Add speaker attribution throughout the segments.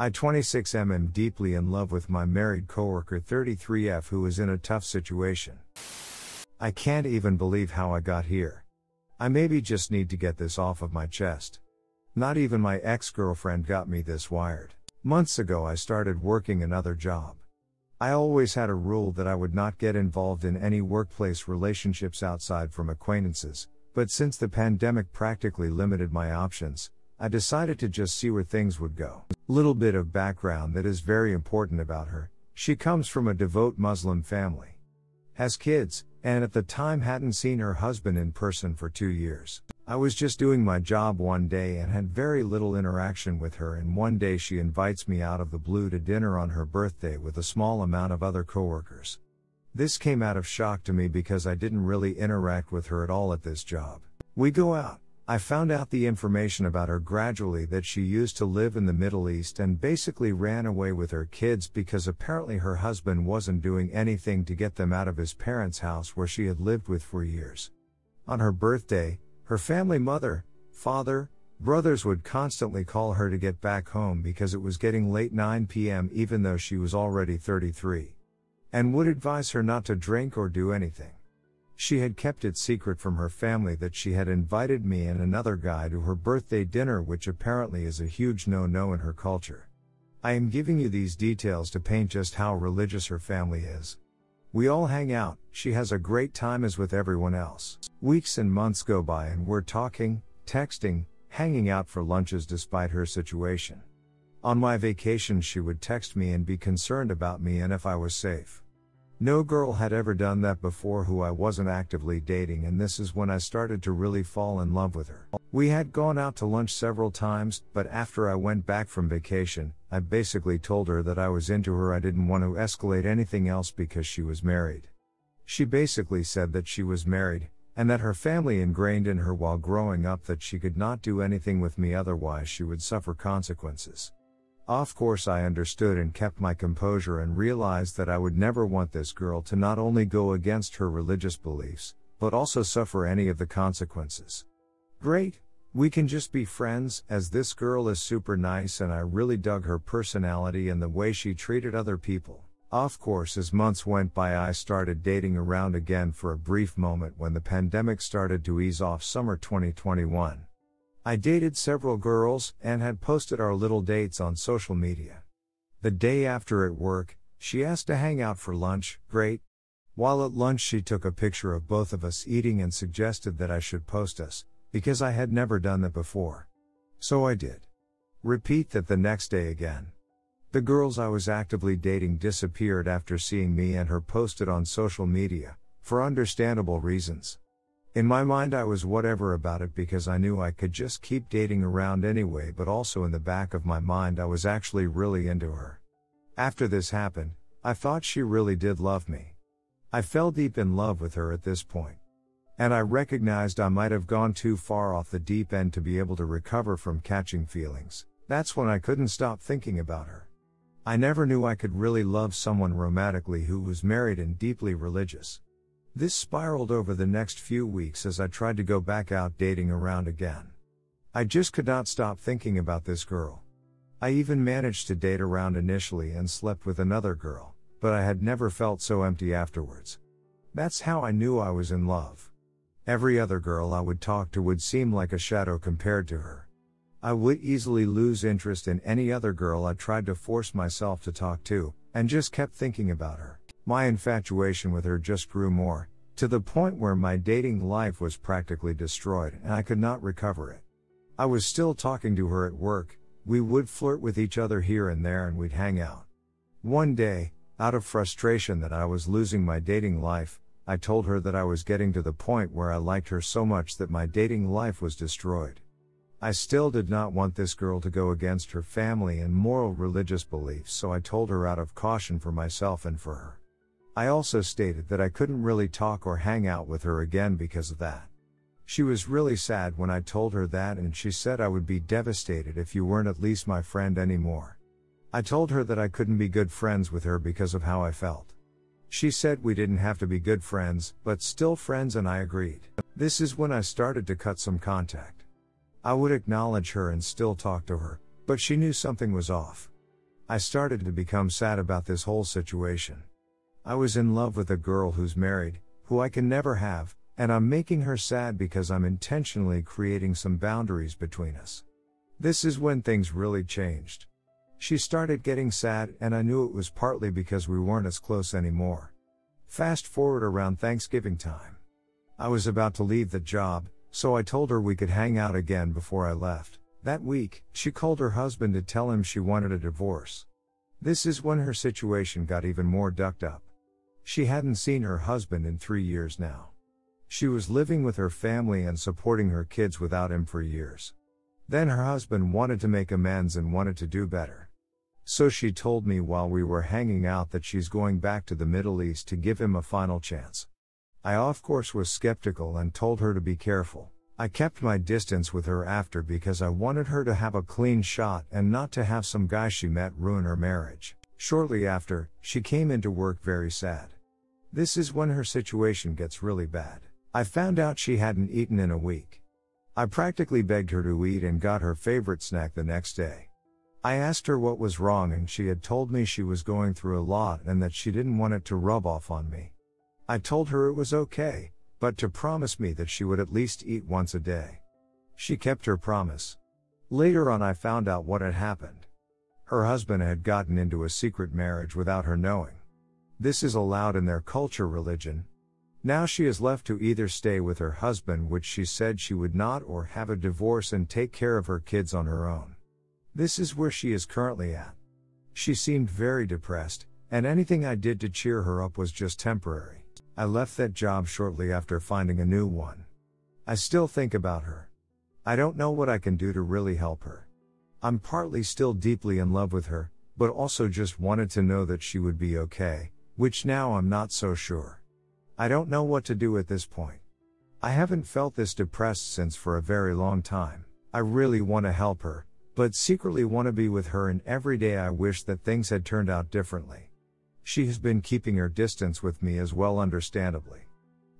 Speaker 1: I 26 am deeply in love with my married coworker 33F who is in a tough situation. I can't even believe how I got here. I maybe just need to get this off of my chest. Not even my ex-girlfriend got me this wired. Months ago I started working another job. I always had a rule that I would not get involved in any workplace relationships outside from acquaintances, but since the pandemic practically limited my options, I decided to just see where things would go. Little bit of background that is very important about her: she comes from a devout Muslim family, has kids, and at the time hadn't seen her husband in person for 2 years. I was just doing my job one day and had very little interaction with her, and one day she invites me out of the blue to dinner on her birthday with a small amount of other coworkers. This came out of shock to me because I didn't really interact with her at all at this job. We go out. I found out the information about her gradually, that she used to live in the Middle East and basically ran away with her kids because apparently her husband wasn't doing anything to get them out of his parents' house where she had lived with for years. On her birthday, her family mother, father, brothers would constantly call her to get back home because it was getting late 9 p.m. even though she was already 33. And would advise her not to drink or do anything. She had kept it secret from her family that she had invited me and another guy to her birthday dinner, which apparently is a huge no-no in her culture. I am giving you these details to paint just how religious her family is. We all hang out, she has a great time as with everyone else. Weeks and months go by and we're talking, texting, hanging out for lunches despite her situation. On my vacations she would text me and be concerned about me and if I was safe. No girl had ever done that before who I wasn't actively dating, and this is when I started to really fall in love with her. We had gone out to lunch several times, but after I went back from vacation, I basically told her that I was into her. I didn't want to escalate anything else because she was married. She basically said that she was married, and that her family ingrained in her while growing up that she could not do anything with me otherwise she would suffer consequences. Of course I understood and kept my composure and realized that I would never want this girl to not only go against her religious beliefs, but also suffer any of the consequences. Great, we can just be friends, as this girl is super nice and I really dug her personality and the way she treated other people. Of course, as months went by I started dating around again for a brief moment when the pandemic started to ease off summer 2021. I dated several girls and had posted our little dates on social media. The day after at work, she asked to hang out for lunch. Great. While at lunch she took a picture of both of us eating and suggested that I should post us, because I had never done that before. So I did. Repeat that the next day again. The girls I was actively dating disappeared after seeing me and her posted on social media, for understandable reasons. In my mind I was whatever about it because I knew I could just keep dating around anyway, but also in the back of my mind I was actually really into her. After this happened, I thought she really did love me. I fell deep in love with her at this point. And I recognized I might have gone too far off the deep end to be able to recover from catching feelings. That's when I couldn't stop thinking about her. I never knew I could really love someone romantically who was married and deeply religious. This spiraled over the next few weeks as I tried to go back out dating around again. I just could not stop thinking about this girl. I even managed to date around initially and slept with another girl, but I had never felt so empty afterwards. That's how I knew I was in love. Every other girl I would talk to would seem like a shadow compared to her. I would easily lose interest in any other girl I tried to force myself to talk to, and just kept thinking about her. My infatuation with her just grew more, to the point where my dating life was practically destroyed and I could not recover it. I was still talking to her at work, we would flirt with each other here and there and we'd hang out. One day, out of frustration that I was losing my dating life, I told her that I was getting to the point where I liked her so much that my dating life was destroyed. I still did not want this girl to go against her family and moral religious beliefs, so I told her out of caution for myself and for her. I also stated that I couldn't really talk or hang out with her again because of that. She was really sad when I told her that, and she said I would be devastated if you weren't at least my friend anymore. I told her that I couldn't be good friends with her because of how I felt. She said we didn't have to be good friends, but still friends, and I agreed. This is when I started to cut some contact. I would acknowledge her and still talk to her, but she knew something was off. I started to become sad about this whole situation. I was in love with a girl who's married, who I can never have, and I'm making her sad because I'm intentionally creating some boundaries between us. This is when things really changed. She started getting sad, and I knew it was partly because we weren't as close anymore. Fast forward around Thanksgiving time. I was about to leave the job, so I told her we could hang out again before I left. That week, she called her husband to tell him she wanted a divorce. This is when her situation got even more ducked up. She hadn't seen her husband in 3 years now. She was living with her family and supporting her kids without him for years. Then her husband wanted to make amends and wanted to do better. So she told me while we were hanging out that she's going back to the Middle East to give him a final chance. I of course was skeptical and told her to be careful. I kept my distance with her after because I wanted her to have a clean shot and not to have some guy she met ruin her marriage. Shortly after, she came into work very sad. This is when her situation gets really bad. I found out she hadn't eaten in a week. I practically begged her to eat and got her favorite snack the next day. I asked her what was wrong and she had told me she was going through a lot and that she didn't want it to rub off on me. I told her it was okay, but to promise me that she would at least eat once a day. She kept her promise. Later on I found out what had happened. Her husband had gotten into a secret marriage without her knowing. This is allowed in their culture religion. Now she is left to either stay with her husband, which she said she would not, or have a divorce and take care of her kids on her own. This is where she is currently at. She seemed very depressed, and anything I did to cheer her up was just temporary. I left that job shortly after finding a new one. I still think about her. I don't know what I can do to really help her. I'm partly still deeply in love with her, but also just wanted to know that she would be okay, which now I'm not so sure. I don't know what to do at this point. I haven't felt this depressed since for a very long time. I really want to help her, but secretly want to be with her, and every day I wish that things had turned out differently. She has been keeping her distance with me as well, understandably.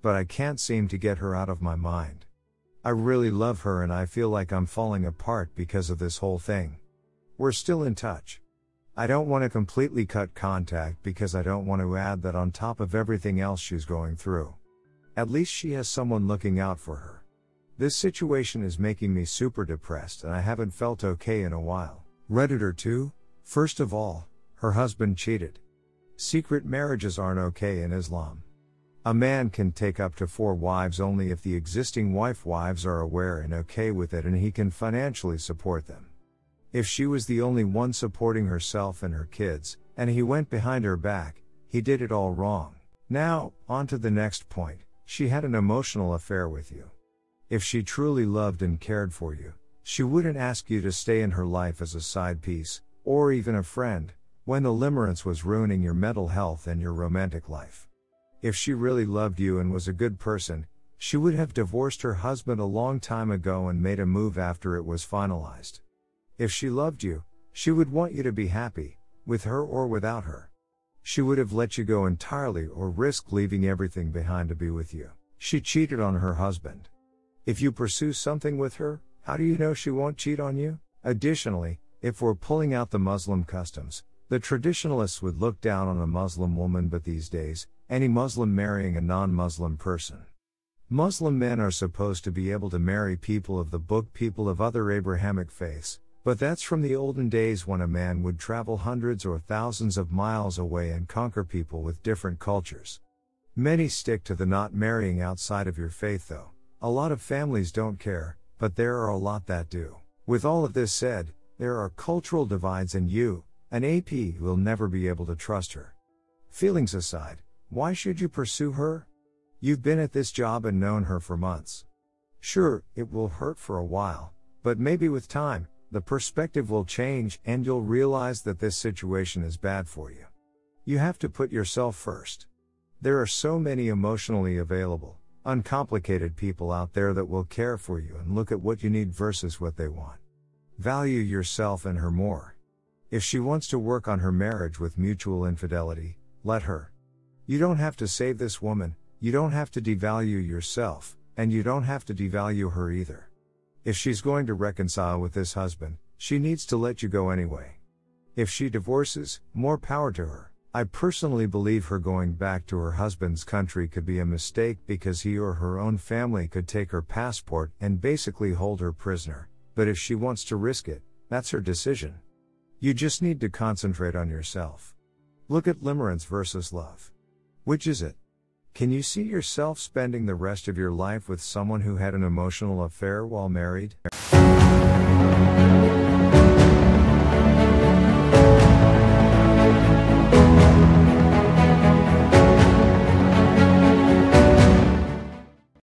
Speaker 1: But I can't seem to get her out of my mind. I really love her and I feel like I'm falling apart because of this whole thing. We're still in touch. I don't want to completely cut contact because I don't want to add that on top of everything else she's going through. At least she has someone looking out for her. This situation is making me super depressed and I haven't felt okay in a while. Redditor 2, first of all, her husband cheated. Secret marriages aren't okay in Islam. A man can take up to 4 wives only if the existing wives are aware and okay with it and he can financially support them. If she was the only one supporting herself and her kids, and he went behind her back, he did it all wrong. Now, on to the next point, she had an emotional affair with you. If she truly loved and cared for you, she wouldn't ask you to stay in her life as a side piece, or even a friend, when the limerence was ruining your mental health and your romantic life. If she really loved you and was a good person, she would have divorced her husband a long time ago and made a move after it was finalized. If she loved you, she would want you to be happy, with her or without her. She would have let you go entirely or risk leaving everything behind to be with you. She cheated on her husband. If you pursue something with her, how do you know she won't cheat on you? Additionally, if we're pulling out the Muslim customs, the traditionalists would look down on a Muslim woman, but these days, any Muslim marrying a non-Muslim person. Muslim men are supposed to be able to marry people of the book, people of other Abrahamic faiths, but that's from the olden days when a man would travel hundreds or thousands of miles away and conquer people with different cultures. Many stick to the not marrying outside of your faith though. A lot of families don't care, but there are a lot that do. With all of this said, there are cultural divides and you, an AP, will never be able to trust her. Feelings aside, why should you pursue her? You've been at this job and known her for months. Sure, it will hurt for a while, but maybe with time, the perspective will change and you'll realize that this situation is bad for you. You have to put yourself first. There are so many emotionally available, uncomplicated people out there that will care for you and look at what you need versus what they want. Value yourself and her more. If she wants to work on her marriage with mutual infidelity, let her. You don't have to save this woman, you don't have to devalue yourself, and you don't have to devalue her either. If she's going to reconcile with this husband, she needs to let you go anyway. If she divorces, more power to her. I personally believe her going back to her husband's country could be a mistake because he or her own family could take her passport and basically hold her prisoner, but if she wants to risk it, that's her decision. You just need to concentrate on yourself. Look at limerence versus love. Which is it? Can you see yourself spending the rest of your life with someone who had an emotional affair while married?